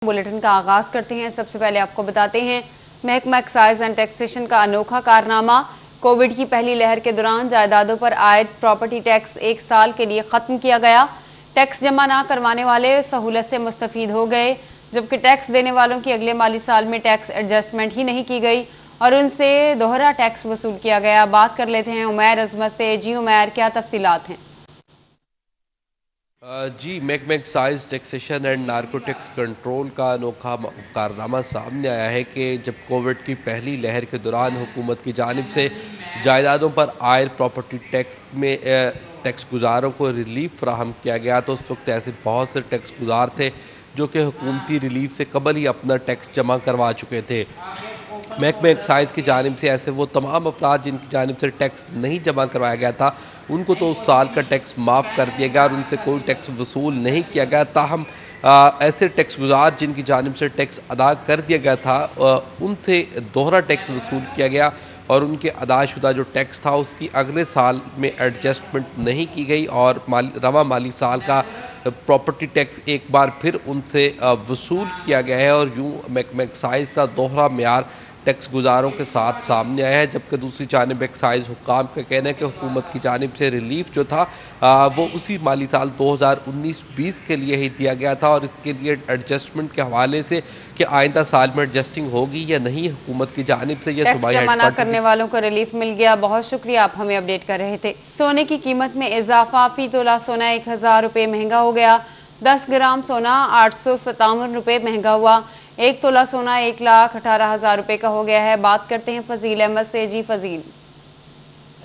Bulletin का आगाज करते हैं। सबसे पहले आपको बताते हैं महकमा एक्साइज एंड टैक्सेशन का अनोखा कारनामा। कोविड की पहली लहर के दौरान जायदादों पर आयद प्रॉपर्टी टैक्स 1 साल के लिए खत्म किया गया। टैक्स जमा ना करवाने वाले सहूलत से मुस्तफीद हो गए, जबकि टैक्स देने वालों की अगले माली साल में टैक्स एडजस्टमेंट ही नहीं की गई और उनसे दोहरा टैक्स वसूल किया गया। बात कर लेते हैं उमैर अजमत से। जी उमैर, क्या तफसीलात हैं? जी, महकमा excise taxation and narcotics control का अनोखा कारनामा सामने आया है कि जब कोविड की पहली लहर के दौरान हुकूमत की जानिब से जायदादों पर आयद प्रॉपर्टी टैक्स में टैक्स गुजारों को रिलीफ फराहम किया गया, तो उस वक्त ऐसे बहुत से टैक्स गुजार थे जो कि हुकूमती रिलीफ से कबल ही अपना टैक्स जमा करवा चुके थे। महकमा एक्साइज की जानिब से ऐसे वो तमाम अफराद जिनकी जानिब से टैक्स नहीं जमा करवाया गया था, उनको तो उस साल का टैक्स माफ़ कर दिया गया और उनसे कोई टैक्स वसूल नहीं किया गया। ताहम ऐसे टैक्स गुजार जिनकी जानिब से टैक्स अदा कर दिया गया था, उनसे दोहरा टैक्स वसूल किया गया और उनके अदाशुदा जो टैक्स था उसकी अगले साल में एडजस्टमेंट नहीं की गई और रवा माली साल का प्रॉपर्टी टैक्स एक बार फिर उनसे वसूल किया गया है और यूँ महकमा एक्साइज का दोहरा मेयार टैक्स गुजारों के साथ सामने आया है। जबकि दूसरी जानिब एक्साइज हुक्काम का कहना है कि हुकूमत की जानिब से रिलीफ जो था वो उसी माली साल 2019-20 के लिए ही दिया गया था और इसके लिए एडजस्टमेंट के हवाले से कि आइंदा साल में एडजस्टिंग होगी या नहीं, हुकूमत की जानिब से यह टैक्स जमा न करने वालों को रिलीफ मिल गया। बहुत शुक्रिया, आप हमें अपडेट कर रहे थे। सोने की कीमत में इजाफा, फी तोला सोना 1000 रुपये महंगा हो गया। 10 ग्राम सोना 857 रुपये महंगा हुआ। 1 तोला सोना 1,18,000 रुपये का हो गया है। बात करते हैं फजील अहमद से। जी फजील।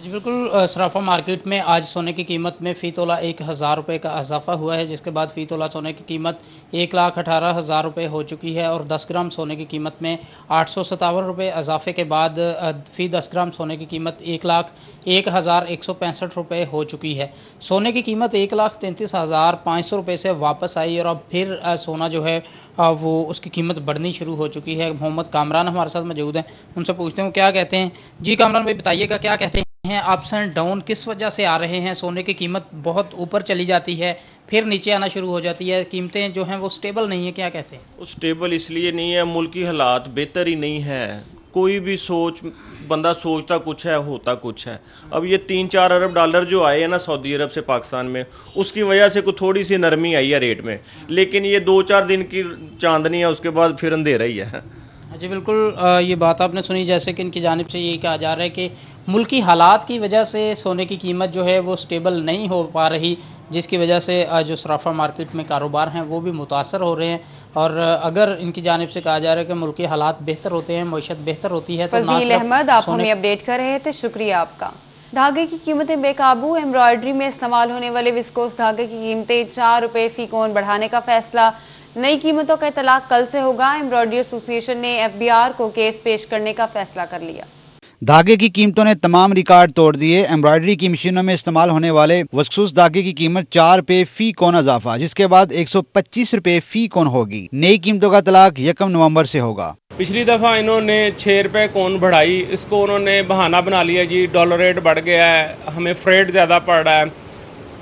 जी बिल्कुल, सराफा मार्केट में आज सोने की कीमत में फ़ी तोला 1000 रुपये का इजाफा हुआ है, जिसके बाद फ़ी तोला सोने की कीमत 1,18,000 रुपये हो चुकी है और 10 ग्राम सोने की कीमत में 857 रुपये इजाफे के बाद फ़ी 10 ग्राम सोने की कीमत 1,01,165 रुपये हो चुकी है। सोने की कीमत 1,33,500 रुपये से वापस आई और अब फिर सोना जो है वो उसकी कीमत बढ़नी शुरू हो चुकी है। मोहम्मद कामरान हमारे साथ मौजूद हैं, उनसे पूछते हैं क्या कहते हैं। जी कामरान भाई, बताइएगा क्या कहते हैं, अप्स एंड डाउन किस वजह से आ रहे हैं? सोने की कीमत बहुत ऊपर चली जाती है, फिर नीचे आना शुरू हो जाती है, कीमतें जो हैं वो स्टेबल नहीं है, क्या कहते हैं? स्टेबल इसलिए नहीं है, मुल्की हालात बेहतर ही नहीं है। कोई भी बंदा सोचता कुछ है, होता कुछ है। अब ये 3-4 अरब डॉलर जो आए हैं ना सऊदी अरब से पाकिस्तान में, उसकी वजह से कुछ थोड़ी सी नरमी आई है रेट में, लेकिन ये 2-4 दिन की चांदनी है, उसके बाद फिर अंधेरा ही है। जी बिल्कुल, ये बात आपने सुनी, जैसे कि इनकी जानिब से ये कहा जा रहा है कि मुल्की हालात की वजह से सोने की कीमत जो है वो स्टेबल नहीं हो पा रही, जिसकी वजह से जो सराफा मार्केट में कारोबार हैं वो भी मुतासर हो रहे हैं। और अगर इनकी जानिब से कहा जा रहा है कि मुल्की हालात बेहतर होते हैं, मईशत बेहतर होती है, तो फजील अहमद आप हमें अपडेट कर रहे थे, शुक्रिया आपका। धागे की कीमतें बेकाबू, एम्ब्रॉयडरी में इस्तेमाल होने वाले विस्कोस धागे की कीमतें 4 रुपये फी कोन बढ़ाने का फैसला। नई कीमतों का इतलाक कल से होगा। एम्ब्रॉयडरी एसोसिएशन ने FBR को केस पेश करने का फैसला कर लिया। धागे की कीमतों ने तमाम रिकॉर्ड तोड़ दिए। एम्ब्रॉयडरी की मशीनों में इस्तेमाल होने वाले वस्कूस धागे की कीमत 4 रुपये फी कोन इजाफा, जिसके बाद 125 रुपये फी कोन होगी। नई कीमतों का इतलाक 1 नवंबर से होगा। पिछली दफ़ा इन्होंने 6 रुपये कोन बढ़ाई, इसको उन्होंने बहाना बना लिया, जी डॉलर रेट बढ़ गया है, हमें फ्रेट ज़्यादा पड़ रहा है,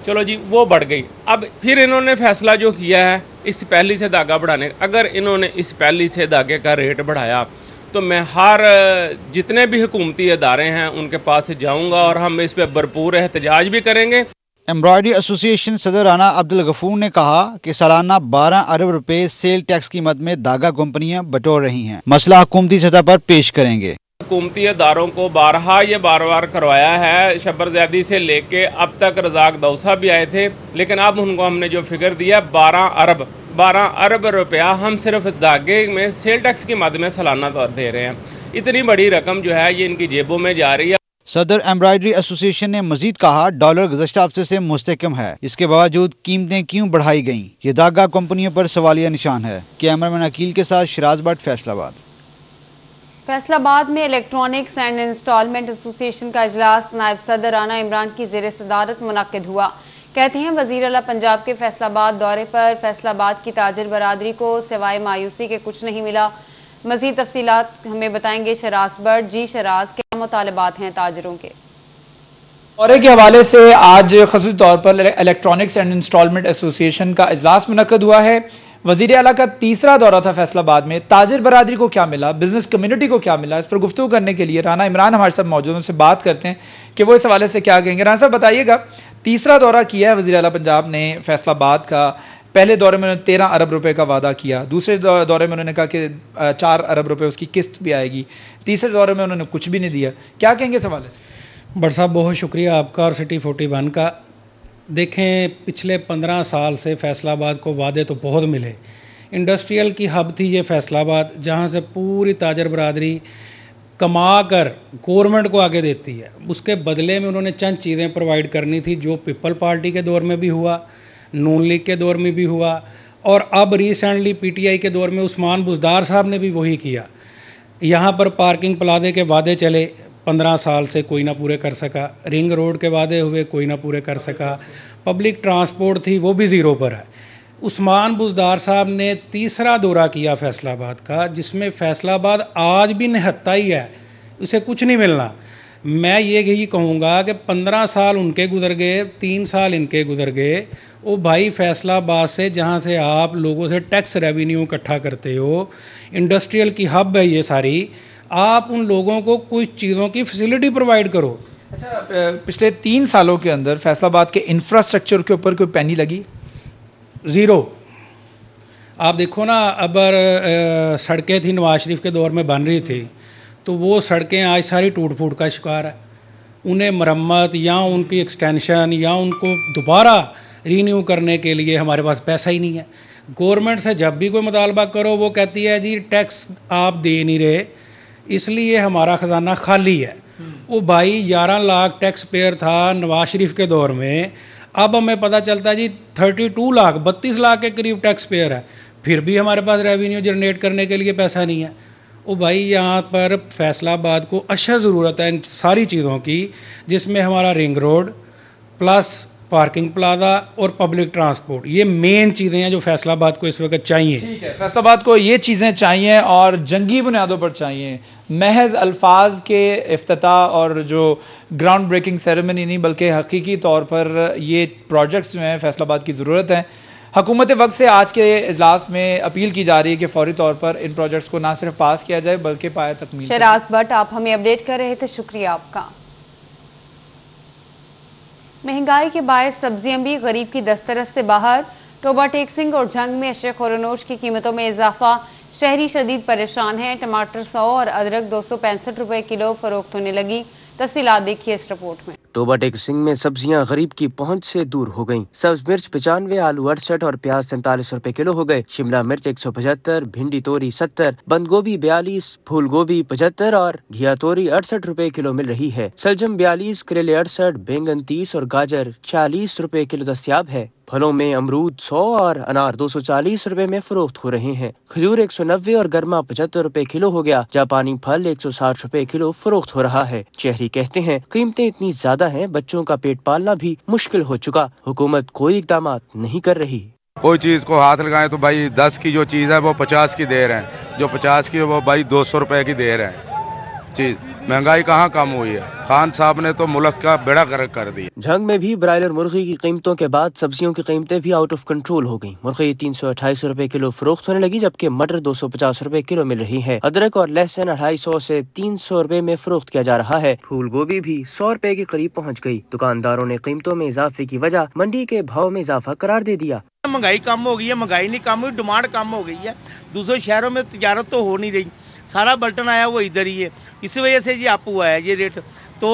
चलो जी वो बढ़ गई। अब फिर इन्होंने फैसला जो किया है इस पहली से धागा बढ़ाने, अगर इन्होंने इस पहली से धागे का रेट बढ़ाया तो मैं हर जितने भी हुकूमती इदारे हैं उनके पास जाऊंगा और हम इस पर भरपूर एहतजाज भी करेंगे। एम्ब्रॉयडरी एसोसिएशन सदर राना अब्दुल गफूर ने कहा कि सालाना 12 अरब रुपए सेल टैक्स की मद में धागा कंपनियां बटोर रही हैं, मसला हुकूमती सतह पर पेश करेंगे। हुकूमती इदारों को बारहा ये बार करवाया है, शबरजैदी से लेके अब तक रजाक दौसा भी आए थे, लेकिन अब उनको हमने जो फिगर दिया 12 अरब रुपया हम सिर्फ धागे में सेल टैक्स की मद में सालाना दे रहे हैं। इतनी बड़ी रकम जो है ये इनकी जेबों में जा रही है। सदर एम्ब्रॉयडरी एसोसिएशन ने मजीद कहा, डॉलर गुज़श्ता हफ्ते से मुस्तकम है, इसके बावजूद कीमतें क्यों बढ़ाई गईं? ये धागा कंपनियों पर सवालिया निशान है। कैमरामैन अकील के साथ शिराज भट्ट, फैसलाबाद। फैसलाबाद में इलेक्ट्रॉनिक्स एंड इंस्टॉलमेंट एसोसिएशन का इजलास नायब सदर राना इमरान की ज़ेर सदारत मुनक्किद हुआ। कहते हैं वज़ीर आला पंजाब के फैसलाबाद दौरे पर फैसलाबाद की ताजिर बरादरी को सिवाय मायूसी के कुछ नहीं मिला। मज़ीद तफसीलात हमें बताएंगे शराज भट्ट। जी शराज, क्या मुतालबात हैं ताजिरों के? दौरे के हवाले से आज ख़ास तौर पर इलेक्ट्रॉनिक्स एंड इंस्टॉलमेंट एसोसिएशन का इजलास मुनक्किद हुआ है। वजीर आला का तीसरा दौरा था फैसलाबाद में, ताजिर बरादरी को क्या मिला, बिजनेस कम्युनिटी को क्या मिला, इस पर गुफ्तगू करने के लिए राना इमरान हमारे साथ मौजूद हैं। उनसे बात करते हैं कि वो इस हवाले से क्या कहेंगे। राना साहब बताइएगा, तीसरा दौरा किया है वजीर आला पंजाब ने फैसलाबाद का। पहले दौरे में उन्होंने 13 अरब रुपए का वादा किया, दूसरे दौरे में उन्होंने कहा कि 4 अरब रुपए उसकी किस्त भी आएगी, तीसरे दौरे में उन्होंने कुछ भी नहीं दिया। क्या कहेंगे इस हवाले से? बट साहब बहुत शुक्रिया आपका और सिटी 41 का। देखें, पिछले 15 साल से फैसलाबाद को वादे तो बहुत मिले। इंडस्ट्रियल की हब थी ये फैसलाबाद, जहाँ से पूरी ताजर बरादरी कमा कर गवर्नमेंट को आगे देती है। उसके बदले में उन्होंने चंद चीज़ें प्रोवाइड करनी थी, जो पीपल पार्टी के दौर में भी हुआ, नून लीग के दौर में भी हुआ, और अब रिसेंटली पीटीआई के दौर में उस्मान बुज़दार साहब ने भी वही किया। यहाँ पर पार्किंग प्लाजे के वादे चले, 15 साल से कोई ना पूरे कर सका। रिंग रोड के वादे हुए, कोई ना पूरे कर सका। पब्लिक ट्रांसपोर्ट थी, वो भी ज़ीरो पर है। उस्मान बुज़दार साहब ने तीसरा दौरा किया फैसलाबाद का, जिसमें फैसलाबाद आज भी निहत्ता ही है, उसे कुछ नहीं मिलना। मैं ये यही कहूँगा कि 15 साल उनके गुजर गए, 3 साल इनके गुजर गए। ओ भाई, फैसलाबाद से जहाँ से आप लोगों से टैक्स रेवेन्यू इकट्ठा करते हो, इंडस्ट्रियल की हब है ये सारी, आप उन लोगों को कुछ चीज़ों की फैसिलिटी प्रोवाइड करो। अच्छा, पिछले 3 सालों के अंदर फैसलाबाद के इंफ्रास्ट्रक्चर के ऊपर कोई पैनी लगी? ज़ीरो। आप देखो ना, अब सड़कें थी नवाज शरीफ के दौर में बन रही थी, तो वो सड़कें आज सारी टूट फूट का शिकार है। उन्हें मरम्मत या उनकी एक्सटेंशन या उनको दोबारा रीन्यू करने के लिए हमारे पास पैसा ही नहीं है। गवर्नमेंट से जब भी कोई मुतालबा करो, वो कहती है जी टैक्स आप दे नहीं रहे, इसलिए हमारा ख़जाना खाली है। वो भाई 11 लाख टैक्स पेयर था नवाज शरीफ के दौर में, अब हमें पता चलता है जी 32 लाख 32 लाख के करीब टैक्स पेयर है, फिर भी हमारे पास रेवेन्यू जनरेट करने के लिए पैसा नहीं है। ओ भाई, यहाँ पर फैसलाबाद को अशद ज़रूरत है इन सारी चीज़ों की, जिसमें हमारा ring road plus parking plaza और पब्लिक ट्रांसपोर्ट, ये मेन चीज़ें हैं जो फैसलाबाद को इस वक्त चाहिए। ठीक है, फैसलाबाद को ये चीज़ें चाहिए और जंगी बुनियादों पर चाहिए। महज अल्फाज के इफ्तिताह और जो ग्राउंड ब्रेकिंग सेरेमनी नहीं, बल्कि हकीकी तौर पर ये प्रोजेक्ट्स जो हैं फैसलाबाद की ज़रूरत है। हुकूमत वक्त से आज के इजलास में अपील की जा रही है कि फौरी तौर पर इन प्रोजेक्ट्स को ना सिर्फ पास किया जाए बल्कि पाया तकमील। शहराज भट्ट, आप हमें अपडेट कर रहे थे, शुक्रिया आपका। महंगाई के बायस सब्जियां भी गरीब की दस्तरस से बाहर। टोबा टेक्सिंग और जंग में अशरफ और अनोज की कीमतों में इजाफा, शहरी शदीद परेशान हैं। टमाटर 100 और अदरक 265 रुपए किलो फरोख्त होने लगी। तफसीलात देखिए इस रिपोर्ट में। टोबा टेक्सिंग में सब्जियां गरीब की पहुंच से दूर हो गईं। सब्ज मिर्च 95, आलू 68 और प्याज 47 रुपए किलो हो गए। शिमला मिर्च 175, भिंडी तोरी 70, बंद गोभी 42, फूल गोभी 75 और घिया तोरी 68 रुपए किलो मिल रही है। सलजम 42, करेले 68, बैंगन 30 और गाजर 40 रुपए किलो दस्तयाब है। फलों में अमरूद 100 और अनार 240 रुपए में फरोख्त हो रहे हैं। खजूर 190 और गर्मा 75 रुपए किलो हो गया। जापानी फल 160 रुपए किलो फरोख्त हो रहा है। शहरी कहते हैं कीमतें इतनी ज्यादा हैं, बच्चों का पेट पालना भी मुश्किल हो चुका। हुकूमत कोई इकदाम नहीं कर रही। कोई चीज को हाथ लगाएं तो भाई 10 की जो चीज है वो 50 की दे रहे हैं, जो 50 की वो भाई 200 रुपए की दे रहे हैं चीज। महंगाई कहाँ कम हुई है? खान साहब ने तो मुल्क का बेड़ा गर्क कर दिया। झंग में भी ब्रायलर मुर्गी की कीमतों के बाद सब्जियों की कीमतें भी आउट ऑफ कंट्रोल हो गईं। मुर्गी 328 रुपए किलो फरोख्त होने लगी, जबकि मटर 250 रुपए किलो मिल रही है। अदरक और लहसुन 250 से 300 रुपए में फरोख्त किया जा रहा है। फूल गोभी भी 100 रुपए के करीब पहुँच गयी। दुकानदारों ने कीमतों में इजाफे की वजह मंडी के भाव में इजाफा करार दे दिया। महंगाई कम हो गई है, महंगाई नहीं कम हुई, डिमांड कम हो गई है। दूसरे शहरों में तजारत तो हो नहीं रही, सारा बल्टन आया वो इधर ही है, इसी वजह से ये अप हुआ है ये रेट। तो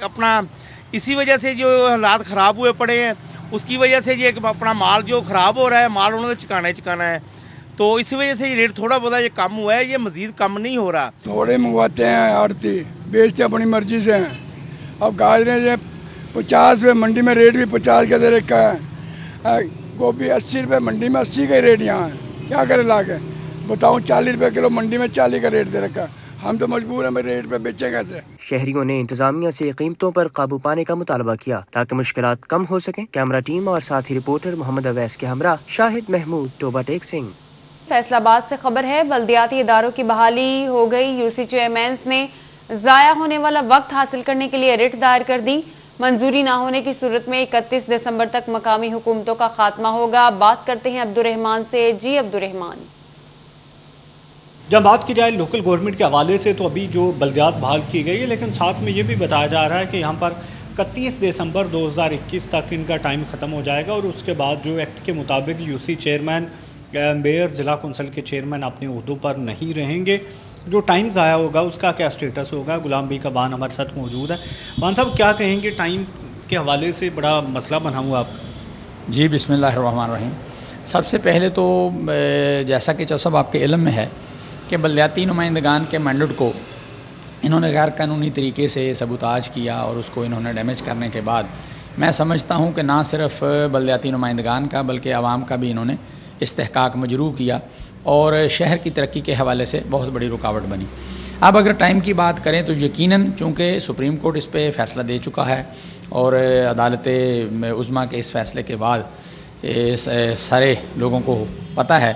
अपना इसी वजह से जो हालात ख़राब हुए पड़े हैं, उसकी वजह से ये अपना माल जो ख़राब हो रहा है, माल उन्होंने चिकाना है, तो इसी वजह से ये रेट थोड़ा बहुत ये कम हुआ है, ये मज़ीद कम नहीं हो रहा। थोड़े मंगवाते हैं आड़ती, बेचते अपनी मर्जी से हैं। अब गाजरें जो 50 रुपये मंडी में रेट भी 50 का दे रखा है। गोभी 80 रुपये मंडी में 80 का रेट यहाँ है, क्या करे ला के बताऊँ? 40 रुपये किलो मंडी में 40 का रेट दे रखा है, हम तो मजबूर हैं रेट पे बेचें कैसे। शहरियों ने इंतजामिया से कीमतों पर काबू पाने का मुतालबा किया ताकि मुश्किलात कम हो सकें। कैमरा टीम और साथी रिपोर्टर मोहम्मद अवैस के हमरा शाहिद महमूद, टोबा टेक्सिंग। फैसलाबाद से खबर है, बल्दियाती इदारों की बहाली हो गई। यूसी चेयरमैन ने जाया होने वाला वक्त हासिल करने के लिए रिट दायर कर दी। मंजूरी ना होने की सूरत में 31 दिसंबर तक मकामी हुकूमतों का खात्मा होगा। बात करते हैं अब्दुर्रहमान से। जी अब्दुर्रहमान, जब बात की जाए लोकल गवर्नमेंट के हवाले से तो अभी जो बल्दियात बहाल की गई है, लेकिन साथ में ये भी बताया जा रहा है कि यहाँ पर 31 दिसंबर 2021 तक इनका टाइम ख़त्म हो जाएगा और उसके बाद जो एक्ट के मुताबिक यूसी चेयरमैन, मेयर, ज़िला कौंसिल के चेयरमैन अपने ओहदों पर नहीं रहेंगे। जो टाइम ज़ाया होगा उसका क्या स्टेटस होगा? गुलाम बी का बान हमारे साथ मौजूद है। बान साहब, क्या कहेंगे? टाइम के हवाले से बड़ा मसला बना हुआ आपका। जी बिस्मिल्लाहिर्रहमानिर्रहीम। सबसे पहले तो जैसा कि चौसब आपके इल्म में है कि बल्दियाती नुमाइंदगान के मैंडेट को इन्होंने गैर कानूनी तरीके से सबूताज किया और उसको इन्होंने डैमेज करने के बाद मैं समझता हूँ कि ना सिर्फ बल्दियाती नुमाइंदगान का बल्कि आवाम का भी इन्होंने इस्तेहकाक मजरूह किया और शहर की तरक्की के हवाले से बहुत बड़ी रुकावट बनी। अब अगर टाइम की बात करें तो यकीनन चूँकि सुप्रीम कोर्ट इस पर फैसला दे चुका है और अदालत उज़्मा के इस फैसले के बाद सारे लोगों को पता है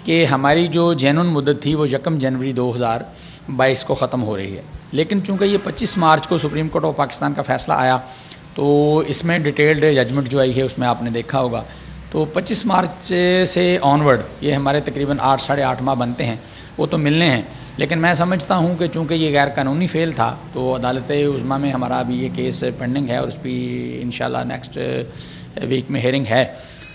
कि हमारी जो जेनुइन मुद्दत थी वो 1 जनवरी 2022 को ख़त्म हो रही है। लेकिन चूँकि ये 25 मार्च को सुप्रीम कोर्ट ऑफ पाकिस्तान का फ़ैसला आया तो इसमें डिटेल्ड जजमेंट जो आई है उसमें आपने देखा होगा, तो 25 मार्च से ऑनवर्ड ये हमारे तकरीबन 8 साढ़े 8 माह बनते हैं, वो तो मिलने हैं। लेकिन मैं समझता हूँ कि चूँकि ये गैर कानूनी फ़ेल था तो अदालत उज़्मा में हमारा अभी ये केस पेंडिंग है और उस पर इंशाल्लाह नेक्स्ट वीक में हेयरिंग है।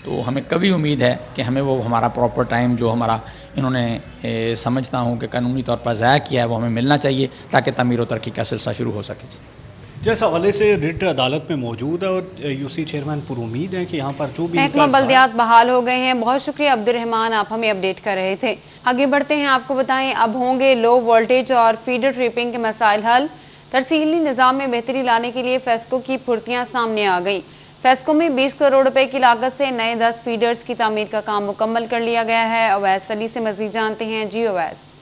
तो हमें कभी उम्मीद है कि हमें वो हमारा प्रॉपर टाइम जो हमारा इन्होंने समझता हूँ कि कानूनी तौर पर ज़ाया किया है वो हमें मिलना चाहिए ताकि तमीर और तरक्की का सिलसिला शुरू हो सके। जिस हवाले से रिट अदालत में मौजूद है और यूसी चेयरमैन पर उम्मीद है कि यहाँ पर जो भी महकमा बल्दियात बहाल हो गए हैं। बहुत शुक्रिया अब्दुर्रहमान, आप हमें अपडेट कर रहे थे। आगे बढ़ते हैं, आपको बताएं अब होंगे लो वोल्टेज और फीडर ट्रिपिंग के मसाइल हल। तरसीली निज़ाम में बेहतरी लाने के लिए फेस्को की फुर्तियां सामने आ गई। फेस्को में 20 करोड़ रुपए की लागत से नए 10 फीडर्स की तामीर का काम मुकम्मल कर लिया गया है। अवैस अली से मजीद जानते हैं। जी अवैस।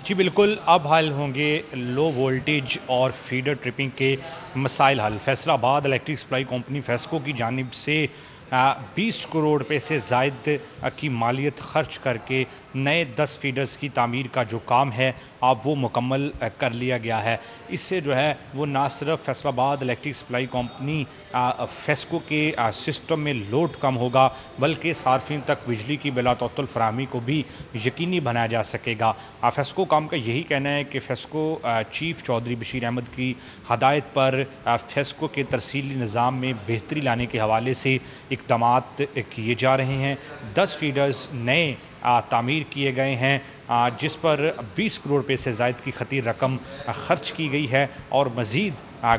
जी बिल्कुल, अब हल होंगे लो वोल्टेज और फीडर ट्रिपिंग के मसाइल हल। Faisalabad electric supply company FESCO की जानिब से 20 करोड़ रुपए से ज़ायद की मालियत खर्च करके नए 10 फीडर्स की तामीर का जो काम है अब वो मुकम्मल कर लिया गया है। इससे जो है वो ना सिर्फ Faisalabad electric supply company FESCO के सिस्टम में लोड कम होगा बल्कि सार्फिन तक बिजली की बिलातौतुल फराहमी को भी यकीनी बनाया जा सकेगा। फेस्को काम का यही कहना है कि फेस्को चीफ चौधरी बशीर अहमद की हदायत पर फेस्को के तरसीली निज़ाम में बेहतरी लाने के हवाले से इक़दामात किए जा रहे हैं। 10 फीडर्स नए तामीर किए गए हैं जिस पर 20 करोड़ रुपए से ज़ायद की खतीर रकम खर्च की गई है और मज़ीद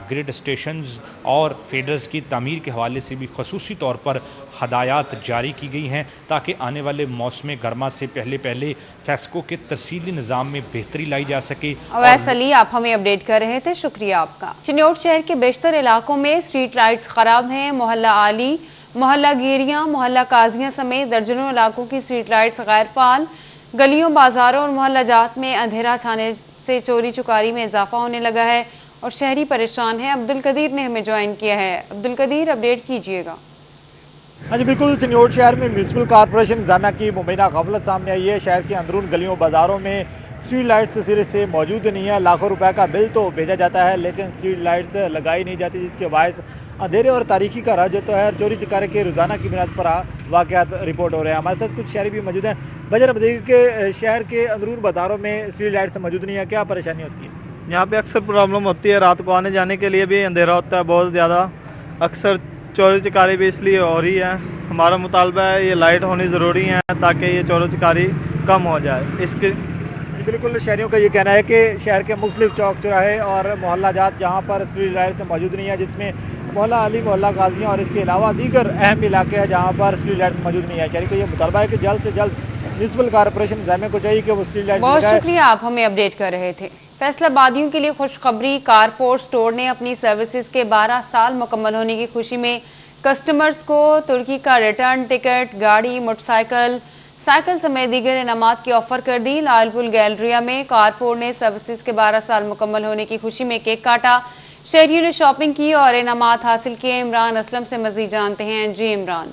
ग्रिड स्टेशंस और फीडर्स की तामीर के हवाले से भी खसूसी तौर पर हदायत जारी की गई हैं ताकि आने वाले मौसम गर्मा से पहले फेस्को के तरसीली निज़ाम में बेहतरी लाई जा सके। अवैस अली, आप हमें अपडेट कर रहे थे, शुक्रिया आपका। चिन्योट शहर के बेशतर इलाकों में स्ट्रीट लाइट्स खराब हैं। मोहल्ला आली, मोहल्ला गिरियां, मोहल्ला काजियां समेत दर्जनों इलाकों की स्ट्रीट लाइट्स गैर फाल। गलियों, बाजारों और मोहल्ला जात में अंधेरा छाने से चोरी चुकारी में इजाफा होने लगा है और शहरी परेशान है। अब्दुल कदीर ने हमें ज्वाइन किया है। अब्दुल कदीर, अपडेट कीजिएगा। हाँ जी बिल्कुल, चिन्योट शहर में म्यूनसिपल कॉर्पोरेशन इंतजामिया की मुबैना गफलत सामने आई है। शहर के अंदरून गलियों बाजारों में स्ट्रीट लाइट्स सिरे से मौजूद नहीं है। लाखों रुपए का बिल तो भेजा जाता है लेकिन स्ट्रीट लाइट्स लगाई नहीं जाती जिसके बायस अंधेरे और तारीखी का राज होता है। चोरी चकारी के रोजाना की बुनियाद पर वाकयात रिपोर्ट हो रहे हैं। हमारे साथ कुछ शहरी भी मौजूद हैं। बजर बताइए कि शहर के अंदरून बाजारों में स्ट्रीट लाइट्स मौजूद नहीं है, क्या परेशानी होती है? यहाँ पे अक्सर प्रॉब्लम होती है, रात को आने जाने के लिए भी अंधेरा होता है बहुत ज़्यादा। अक्सर चोरी चकारी भी इसलिए हो रही है। हमारा मुतालबा है ये लाइट होनी ज़रूरी है ताकि ये चोरी चकारी कम हो जाए। इसके बिल्कुल, शहरियों का ये कहना है कि शहर के मुख्तलिफ चौक चौराहे और मोहल्ला जात जहाँ पर स्ट्रीट लाइट्स मौजूद नहीं है, जिसमें मोहल्ला अली, मोहल्ला गाजियाँ और इसके अलावा दीगर अहम इलाके हैं जहाँ पर स्ट्रीट लाइट्स मौजूद नहीं है। शहरी को ये मुतालबा है कि जल्द से जल्द म्यूनसिपल कॉर्पोरेशन इंतजामिया को चाहिए कि वो स्ट्रीट लाइट्स। बहुत शुक्रिया, आप हमें अपडेट कर रहे थे। फैसलाबादियों के लिए खुशखबरी, कारपोर्ट स्टोर ने अपनी सर्विसेज के 12 साल मुकम्मल होने की खुशी में कस्टमर्स को तुर्की का रिटर्न टिकट, गाड़ी, मोटरसाइकिल, साइकिल समेत दीगर इनामात की ऑफर कर दी। लालपुल गैलरिया में कारपोर्ट ने सर्विसेज के 12 साल मुकम्मल होने की खुशी में केक काटा। शहरियों ने शॉपिंग की और इनामात हासिल किए। इमरान असलम से मजीद जानते हैं। जी इमरान।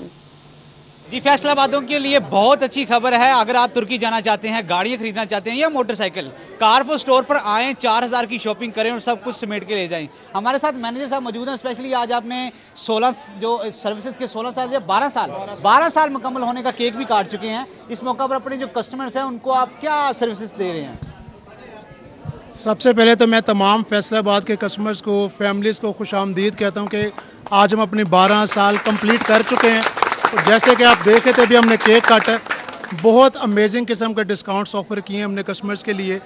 जी, फैसलाबादियों के लिए बहुत अच्छी खबर है। अगर आप तुर्की जाना चाहते हैं, गाड़ियां खरीदना चाहते हैं या मोटरसाइकिल, कारफोर स्टोर पर आएँ, 4000 की शॉपिंग करें और सब कुछ समेट के ले जाएं। हमारे साथ मैनेजर साहब मौजूद हैं। स्पेशली आज आपने 16 जो सर्विसेज के 16 साल या 12 साल मुकम्मल होने का केक भी काट चुके हैं। इस मौका पर अपने जो कस्टमर्स हैं उनको आप क्या सर्विसेज दे रहे हैं? सबसे पहले तो मैं तमाम फैसलाबाद के कस्टमर्स को, फैमिलीज़ को खुशामदीद कहता हूं कि आज हम अपने 12 साल कंप्लीट कर चुके हैं। और जैसे कि आप देख रहे थे, अभी हमने केक काटा, बहुत अमेजिंग किस्म के डिस्काउंट्स ऑफर किए हैं हमने कस्टमर्स के लिए।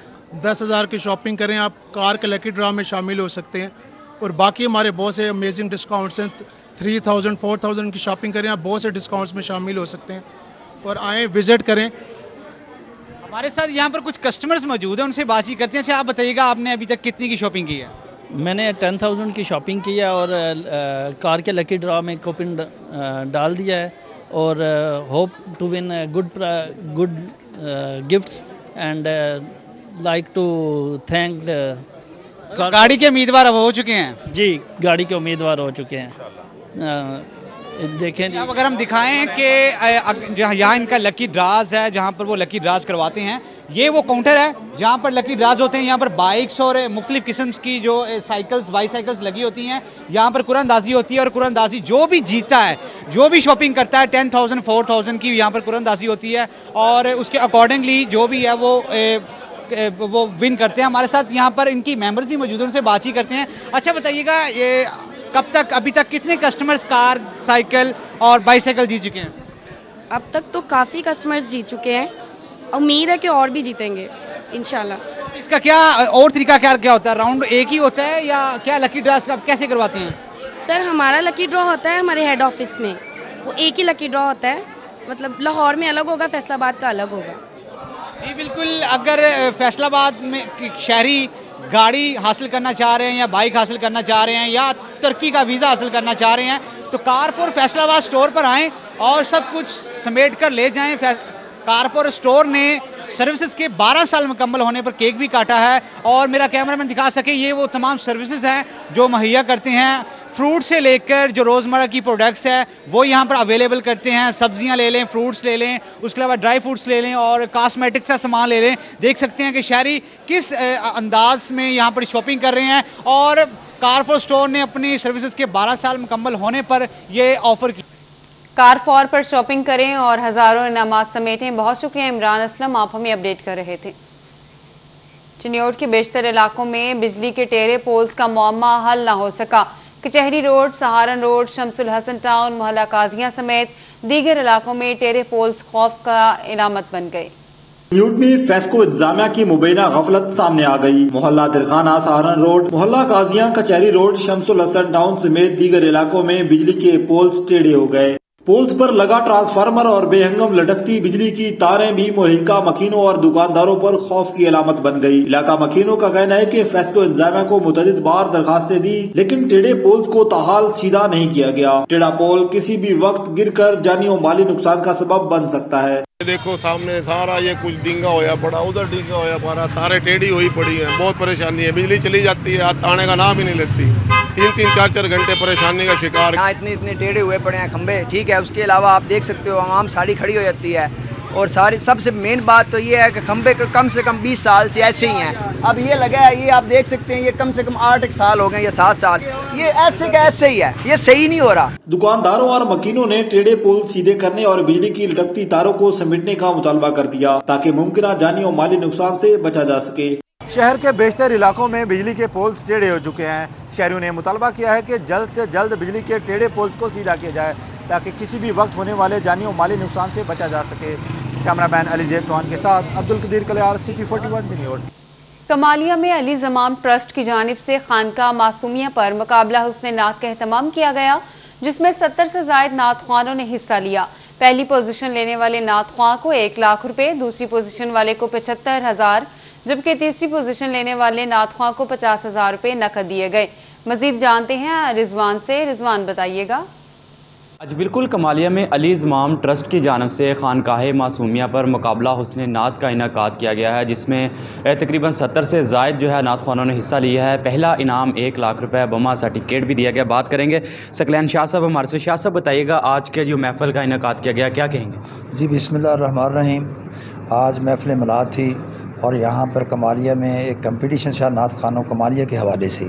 10,000 की शॉपिंग करें आप, कार के लकी ड्रा में शामिल हो सकते हैं। और बाकी हमारे बहुत से अमेजिंग डिस्काउंट्स हैं। 3,000 4,000 की शॉपिंग करें आप, बहुत से डिस्काउंट्स में शामिल हो सकते हैं। और आएँ, विजिट करें। हमारे साथ यहाँ पर कुछ कस्टमर्स मौजूद हैं, उनसे बातचीत करते हैं। अच्छा, आप बताइएगा आपने अभी तक कितनी की शॉपिंग की है? मैंने 10,000 की शॉपिंग की है और कार के लकी ड्रा में कूपन डाल दिया है और hope to win good gifts and like to thank गाड़ी के उम्मीदवार अब हो चुके हैं? जी, गाड़ी के उम्मीदवार हो चुके हैं। देखें अब अगर हम दिखाएं कि यहाँ इनका लकी ड्राज है, जहाँ पर वो लकी ड्राज करवाते हैं, ये वो काउंटर है जहाँ पर लकी ड्राज होते हैं। यहाँ पर बाइक्स और मुख्तलिफ किस्म की जो साइकिल्स, बाईसाइकिल्स लगी होती हैं। यहाँ पर कुरानदाजी होती है और कुरानदाजी जो भी जीतता है, जो भी शॉपिंग करता है, 10,000 4,000 की यहाँ पर कुरानदाजी होती है और उसके अकॉर्डिंगली जो भी है वो विन करते हैं। हमारे साथ यहाँ पर इनकी मेंबर्स भी मौजूद हैं, उनसे बातचीत करते हैं। अच्छा बताइएगा, ये कब तक, अभी तक कितने कस्टमर्स कार, साइकिल और बाईसाइकिल जीत चुके हैं? अब तक तो काफ़ी कस्टमर्स जीत चुके हैं, उम्मीद है कि और भी जीतेंगे इंशाल्लाह। इसका क्या और तरीका क्या होता है? राउंड एक ही होता है या क्या लकी ड्रास का कैसे करवाते हैं? सर, हमारा लकी ड्रॉ होता है हमारे हेड ऑफिस में, वो एक ही लकी ड्रॉ होता है। मतलब लाहौर में अलग होगा, फैसलाबाद का अलग होगा। जी बिल्कुल। अगर फैसलाबाद में शहरी गाड़ी हासिल करना चाह रहे हैं या बाइक हासिल करना चाह रहे हैं या तुर्की का वीज़ा हासिल करना चाह रहे हैं तो कारफोर फैसलाबाद स्टोर पर आएँ और सब कुछ समेट कर ले जाएं। कारफोर स्टोर ने सर्विसेज के 12 साल मुकम्मल होने पर केक भी काटा है और मेरा कैमरामैन दिखा सके, ये वो तमाम सर्विसेज हैं जो मुहैया करते हैं। फ्रूट से लेकर जो रोज़मर्रा की प्रोडक्ट्स है वो यहाँ पर अवेलेबल करते हैं। सब्जियाँ ले लें, फ्रूट्स ले लें, उसके अलावा ड्राई फ्रूट्स ले लें और कॉस्मेटिक्स का सामान ले लें। देख सकते हैं कि शहरी किस अंदाज में यहाँ पर शॉपिंग कर रहे हैं और कारफोर स्टोर ने अपनी सर्विसेज के 12 साल मुकम्मल होने पर ये ऑफर की। कारफोर पर शॉपिंग करें और हजारों इनामात समेटें। बहुत शुक्रिया इमरान असलम, आप हमें अपडेट कर रहे थे। चिन्योट के बेशतर इलाकों में बिजली के टेढ़े पोल्स का मुअम्मा हल न हो सका। Kachehri road, Saharan road, Shamsul Hasan town, मोहल्ला काजियां समेत दीगर इलाकों में टेढ़े पोल्स खौफ का इलामत बन गए। चिन्योट में फेस्को इंतजामिया की मुबैना गफलत सामने आ गई। मोहल्ला दिलखाना, सहारन रोड, मोहल्ला काजियां, कचहरी रोड, शमसुल हसन टाउन समेत दीगर इलाकों में बिजली के पोल्स टेढ़े हो गए। पोल्स पर लगा ट्रांसफार्मर और बेहंगम लटकती बिजली की तारें भी मुल्हिका मकीनों और दुकानदारों पर खौफ की अलामत बन गई। इलाका मकीनों का कहना है कि फेस्को इंतजामिया को मुतअद्दिद बार दरखास्तें दी लेकिन टेढ़े पोल्स को ताहाल सीधा नहीं किया गया। टेढ़ा पोल किसी भी वक्त गिरकर जानी और माली नुकसान का सबब बन सकता है। देखो सामने सारा ये कुछ डींगा होया पड़ा, उधर डींगा होया पड़ा, तारे टेढ़ी हुई पड़ी है। बहुत परेशानी है, बिजली चली जाती है, हाथ आने का नाम ही नहीं लेती। 3-3 4-4 घंटे परेशानी का शिकार। यहाँ इतने टेढ़े हुए पड़े हैं खंबे, ठीक है। उसके अलावा आप देख सकते हो आवाम सारी खड़ी हो जाती है और सारी सबसे मेन बात तो ये है कि खंबे कम से कम 20 साल से ऐसे ही हैं। अब ये लगा है, ये आप देख सकते हैं, ये कम से कम 8 साल हो गए या 7 साल, ये ऐसे का ऐसे ही है, ये सही नहीं हो रहा। दुकानदारों और मकीनों ने टेढ़े पोल सीधे करने और बिजली की लटकती तारों को समेटने का मुतालबा कर दिया ताकि मुमकिन जानी और माली नुकसान से बचा जा सके। शहर के बेशतर इलाकों में बिजली के पोल्स टेढ़े हो चुके हैं। शहरियों ने मुतालबा किया है कि जल्द से जल्द बिजली के टेढ़े पोल्स को सीधा किया जाए ताकि किसी भी वक्त होने वाले जानी और माली नुकसान से बचा जा सके। कैमरामैन अली ज़ैब टॉन के साथ अब्दुल कदीर कलियार, सिटी 41 चिन्योट। कमालिया में अली ज़माम ट्रस्ट की जानिब से खानका मासूमिया पर मुकाबला हुस्न नात का एहतमाम किया गया जिसमें 70 से ज़ायद नात ख्वानों ने हिस्सा लिया। पहली पोजीशन लेने वाले नात ख्वां को 1 लाख रुपए, दूसरी पोजीशन वाले को 75,000 जबकि तीसरी पोजीशन लेने वाले नात ख्वां को 50,000 रुपए नकद दिए गए। मजीद जानते हैं रिजवान से। रिजवान बताइएगा। आज बिल्कुल कमालिया में अली ज़माम ट्रस्ट की जानब से खानकाहे मासूमिया पर मुकाबला हुस्न नात का इनेकाद किया गया है जिसमें तकरीबन 70 से ज़ायद जो है नात ख्वानों ने हिस्सा लिया है। पहला इनाम 1 लाख रुपए बमा सर्टिफिकेट भी दिया गया। बात करेंगे सकलैन शाह साहब हमारे से। शाह साहब बताइएगा आज के जो महफिल का इनेकाद किया गया क्या कहेंगे? जी बिस्मिल्लाह रहमान रहीम। आज महफिल मिलाद थी اور یہاں پر کمالیہ میں ایک کمپٹیشن شاہ نعت خانوں کمالیہ کے حوالے سے،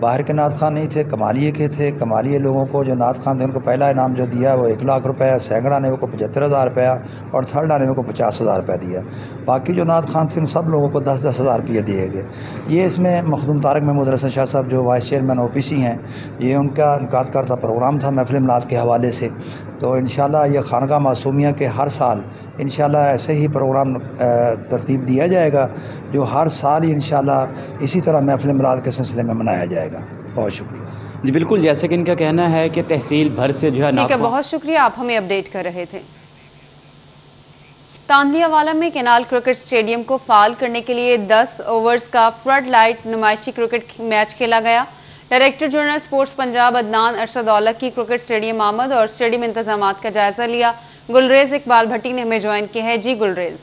باہر کے نعت خان نہیں تھے، کمالیہ کے تھے۔ کمالیہ لوگوں کو جو نعت خان تھے ان کو پہلا انعام جو دیا وہ 1,00,000 روپیہ، سینکڑ آنے کو 75,000 روپیہ اور تھرڈ آنے کو 50,000 روپیہ دیا۔ باقی جو نعت خان تھے ان سب لوگوں کو 10,000 روپیہ دیے گئے۔ یہ اس میں مخدوم طارق محمود حسن شاہ صاحب جو وائس چیئرمین OPC ہیں، یہ ان کا انعقاد کردہ پروگرام تھا محفل میلاد کے حوالے سے۔ تو انشاءاللہ یہ خانقاہ معصومیہ کے ہر سال انشاءاللہ ایسے ہی پروگرام ترتیب دیا جائے گا جو ہر سال ہی انشاءاللہ اسی طرح محفل میلاد کے سلسلے میں منایا جائے گا۔ بہت شکریہ جی بالکل، جیسے کہ ان کا کہنا ہے کہ تحصیل بھر سے جو ہے ٹھیک ہے، بہت شکریہ، آپ ہمیں اپڈیٹ کر رہے تھے۔ تاندلیا والا میں کینال کرکٹ سٹیڈیم کو فعال کرنے کے لیے 10 اوورز کا فلڈ لائٹ نمائشی کرکٹ میچ کھیلا گیا۔ Director general sports Punjab Adnan Arshad Aulakh کی کرکٹ سٹیڈیم آمد اور سٹیڈیم انتظامات کا جائزہ لیا۔ گلریز اقبال بھٹی نے ہمیں جوائن کیا ہے۔ جی گلریز،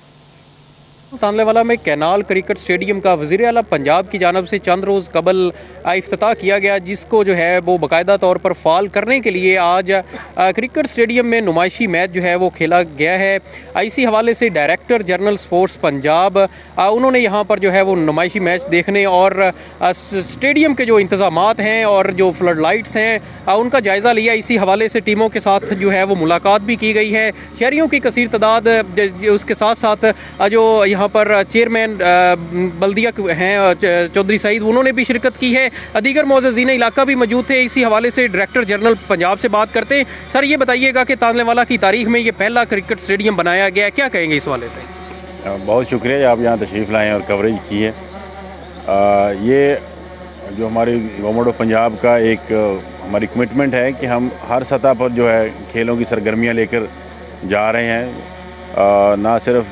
تانلے والا میں کینال کرکٹ سٹیڈیم کا وزیر اعلیٰ پنجاب کی جانب سے چند روز قبل افتتاح کیا گیا، جس کو جو ہے وہ باقاعدہ طور پر فعال کرنے کے لیے آج کرکٹ سٹیڈیم میں نمائشی میچ جو ہے وہ کھیلا گیا ہے۔ اسی حوالے سے ڈائریکٹر جنرل سپورٹس پنجاب انہوں نے یہاں پر جو ہے وہ نمائشی میچ دیکھنے اور سٹیڈیم کے جو انتظامات ہیں اور جو فلڈ لائٹس ہیں ان کا جائزہ لیا۔ اسی حوالے سے ٹیموں کے ساتھ جو ہے وہ ملاقات بھی کی گئی ہے۔ شہریوں کی کثیر تعداد، اس کے ساتھ ساتھ جو یہاں پر چیئرمین بلدیہ ہیں چودھری سعید، انہوں نے بھی شرکت کی ہے۔ دیگر معززین علاقہ بھی موجود تھے۔ اسی حوالے سے ڈائریکٹر جنرل پنجاب سے بات کرتے ہیں۔ سر یہ بتائیے گا کہ تانلے والا کی تاریخ میں یہ پہلا کرکٹ سٹیڈیم بنایا گیا ہے، کیا کہیں گے اس حوالے سے؟ بہت شکریہ آپ یہاں تشریف لائیں اور کوریج کی ہے۔ یہ جو ہماری گورنمنٹ آف پنجاب کا ایک ہماری کمٹمنٹ ہے کہ ہم ہر سطح پر جو ہے کھیلوں کی سرگرمیاں لے کر جا رہے ہیں، نہ صرف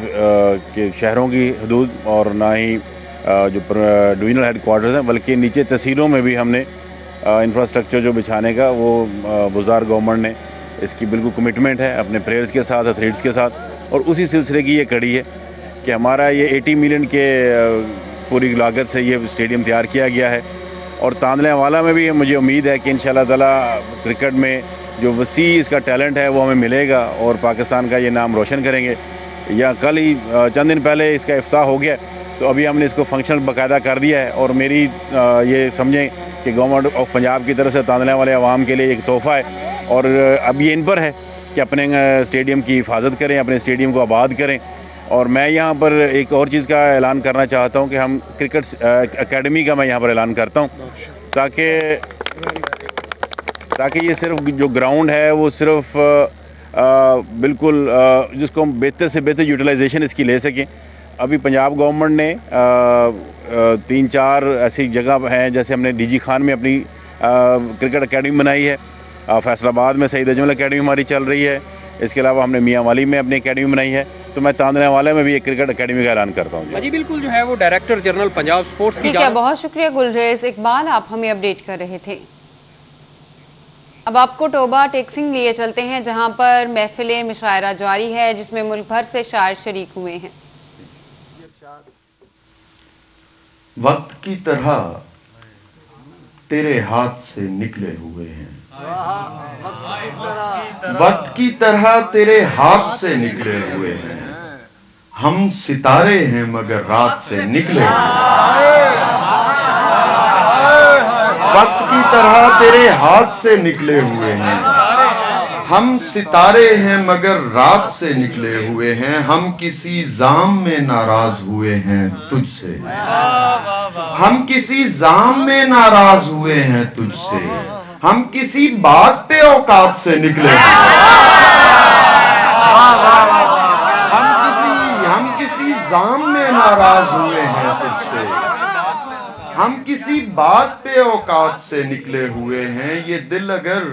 کہ شہروں کی حدود اور نہ ہی جو ڈویژنل ہیڈ کوارٹرز ہیں، بلکہ نیچے تحصیلوں میں بھی ہم نے انفراسٹرکچر جو بچھانے کا وہ بزار گورنمنٹ نے اس کی بالکل کمٹمنٹ ہے اپنے پلیئرز کے ساتھ، ایتھلیٹس کے ساتھ، اور اسی سلسلے کی یہ کڑی ہے کہ ہمارا یہ 80 ملین کے پوری لاگت سے یہ اسٹیڈیم تیار کیا گیا ہے۔ اور تاندلے والا میں بھی مجھے امید ہے کہ انشاءاللہ تعالی کرکٹ میں جو وسیع اس کا ٹیلنٹ ہے وہ ہمیں ملے گا اور پاکستان کا یہ نام روشن کریں گے۔ یا کل ہی چند دن پہلے اس کا افتتاح ہو گیا، تو ابھی ہم نے اس کو فنکشنل باقاعدہ کر دیا ہے، اور میری یہ سمجھیں کہ گورنمنٹ آف پنجاب کی طرف سے تاندلے والے عوام کے لیے ایک تحفہ ہے، اور اب یہ ان پر ہے کہ اپنے اسٹیڈیم کی حفاظت کریں، اپنے اسٹیڈیم کو آباد کریں۔ اور میں یہاں پر ایک اور چیز کا اعلان کرنا چاہتا ہوں کہ ہم کرکٹ اکیڈمی کا میں یہاں پر اعلان کرتا ہوں، تاکہ یہ صرف جو گراؤنڈ ہے وہ صرف بالکل جس کو ہم بہتر سے بہتر یوٹیلائزیشن اس کی لے سکیں۔ ابھی پنجاب گورنمنٹ نے 3-4 ایسی جگہ ہیں، جیسے ہم نے DG خان میں اپنی کرکٹ اکیڈمی بنائی ہے، فیصل آباد میں سعید اجمل اکیڈمی ہماری چل رہی ہے، اس کے علاوہ ہم نے میاں والی میں اپنی اکیڈمی بنائی ہے، تو میں تاندلے والے میں بھی ایک کرکٹ اکیڈمی کا اعلان کرتا ہوں۔ جی بالکل، جو ہے وہ ڈائریکٹر جنرل پنجاب سپورٹس کی ٹھیک ہے، بہت شکریہ گلریز اقبال، آپ ہمیں اپڈیٹ کر رہے تھے۔ اب آپ کو ٹوبہ ٹیکسنگ لیے چلتے ہیں، جہاں پر محفل مشاعرہ جاری ہے، جس میں ملک بھر سے شاعر شریک ہوئے ہیں۔ وقت کی طرح تیرے ہاتھ سے نکلے ہوئے ہیں، وقت کی طرح تیرے ہاتھ سے نکلے ہوئے ہیں، ہم ستارے ہیں مگر رات سے نکلے ہوئے ہیں، وقت کی طرح تیرے ہاتھ سے نکلے ہوئے ہیں، ہم ستارے ہیں مگر رات سے نکلے ہوئے ہیں، ہم کسی زام میں ناراض ہوئے ہیں تجھ سے، ہم کسی زام میں ناراض ہوئے ہیں تجھ سے، ہم کسی بات پہ اوقات سے نکلے ہیں، ہم کسی زام میں ناراض ہوئے ہیں تجھ سے، ہم کسی بات پہ اوقات سے نکلے ہوئے ہیں، یہ دل اگر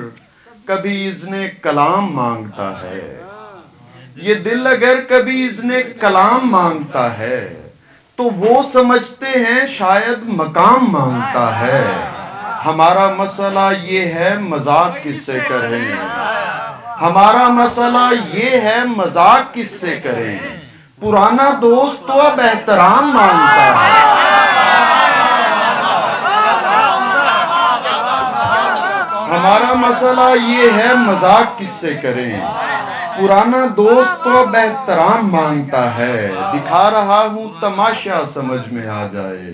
کبھی اذن کلام مانگتا ہے، یہ دل اگر کبھی اذن کلام مانگتا ہے، تو وہ سمجھتے ہیں شاید مقام مانگتا ہے، ہمارا مسئلہ یہ ہے مذاق کس سے کریں، ہمارا مسئلہ یہ ہے مذاق کس سے کریں، پرانا دوست تو اب احترام مانگتا ہے، ہمارا مسئلہ یہ ہے مذاق کس سے کریں، पुराना दोस्त तो अब एहतराम मांगता है, दिखा रहा हूं तमाशा समझ में आ जाए,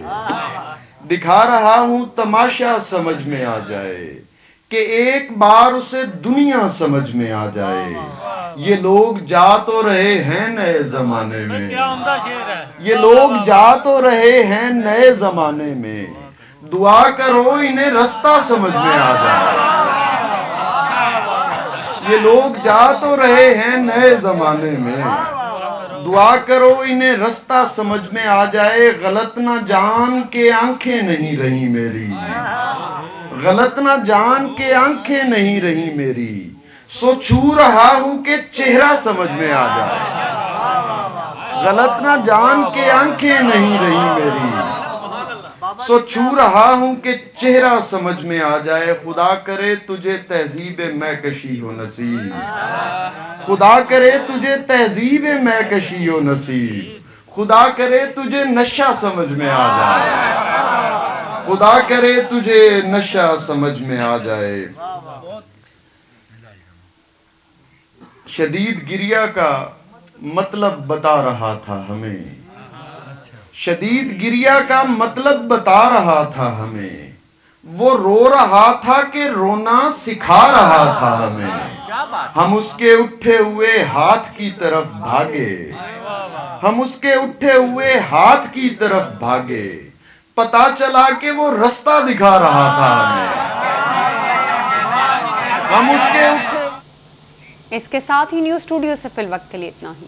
दिखा रहा हूं तमाशा समझ में आ जाए, कि एक बार उसे दुनिया समझ में आ जाए। ये लोग जा तो रहे हैं नए जमाने में, ये लोग जा तो रहे हैं नए जमाने में, दुआ करो इन्हें रास्ता समझ में आ जाए। ये लोग जा तो रहे हैं नए जमाने में, दुआ करो इन्हें रास्ता समझ में आ जाए। गलत ना जान के आंखें नहीं रही मेरी, गलत ना जान के आंखें नहीं रही मेरी, सो छू रहा हूं कि चेहरा समझ में आ जाए। गलत ना जान के आंखें नहीं रही मेरी, सो छू रहा हूं कि चेहरा समझ में आ जाए। खुदा करे तुझे तहजीब मैकशी हो नसीब, खुदा करे तुझे तहजीब मैकशी हो नसीब, खुदा करे तुझे नशा समझ में आ जाए, खुदा करे तुझे नशा समझ में आ जाए। शदीद गिरिया का मतलब बता रहा था हमें, शदीद गिरिया का मतलब बता रहा था हमें, वो रो रहा था कि रोना सिखा रहा था हमें। हम उसके उठे हुए हाथ की तरफ भागे, हम उसके उठे हुए हाथ की तरफ भागे, पता चला कि वो रास्ता दिखा रहा था हमें। हम उसके इसके साथ ही न्यूज स्टूडियो से फिल वक्त के लिए इतना ही।